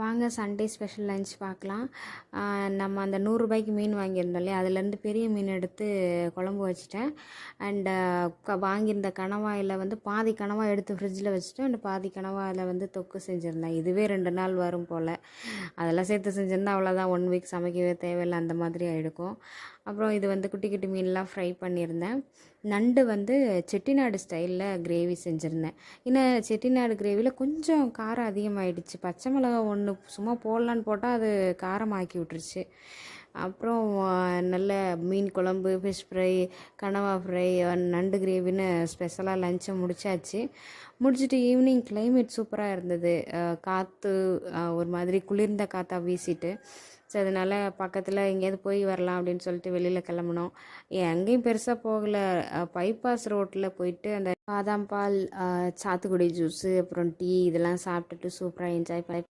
வாங்க Sunday special lunch பார்க்கலாம். நம்ம அந்த ரூ. 100க்கு மீன் வாங்கியிருந்தோம் இல்லையா, அதுலேருந்து பெரிய மீன் எடுத்து குழம்பு வச்சுட்டேன். அண்டு வாங்கியிருந்த கணவாயில் வந்து பாதி கணவாய் எடுத்து ஃப்ரிட்ஜில் வச்சுட்டு அண்டு பாதி கணவாயில் வந்து தொக்கு செஞ்சுருந்தேன். இதுவே 2 நாள் வரும் போல். அதெல்லாம் சேர்த்து செஞ்சுருந்தா அவ்வளோதான், 1 வீக் சமைக்கவே தேவையில்லை, அந்த மாதிரி ஆகிடுக்கும். அப்புறம் இது வந்து குட்டி குட்டி மீன்லாம் ஃப்ரை பண்ணியிருந்தேன். நண்டு வந்து செட்டிநாடு ஸ்டைலில் கிரேவி செஞ்சுருந்தேன். இன்னும் செட்டிநாடு கிரேவியில் கொஞ்சம் காரம் அதிகமாகிடுச்சு. பச்சை மிளகா ஒன்று சும்மா போடலான்னு போட்டால் அது காரமாக்கி விட்டுருச்சு. அப்புறம் நல்ல மீன் குழம்பு, ஃபிஷ் ஃப்ரை, கனவா ஃப்ரை, நண்டு கிரேவின்னு ஸ்பெஷலாக லஞ்சை முடிச்சாச்சு. முடிச்சுட்டு ஈவினிங் கிளைமேட் சூப்பராக இருந்தது. காற்று ஒரு மாதிரி குளிர்ந்த காற்றா வீசிட்டு, ஸோ அதனால் பக்கத்தில் எங்கேயாவது போய் வரலாம் அப்படின்னு சொல்லிட்டு வெளியில் கிளம்புனோம். எங்கேயும் பெருசாக போகலை. பைபாஸ் ரோட்டில் போயிட்டு அந்த பாதாம் பால், சாத்துக்குடி ஜூஸு, அப்புறம் டீ இதெல்லாம் சாப்பிட்டுட்டு சூப்பராக என்ஜாய் பண்ணி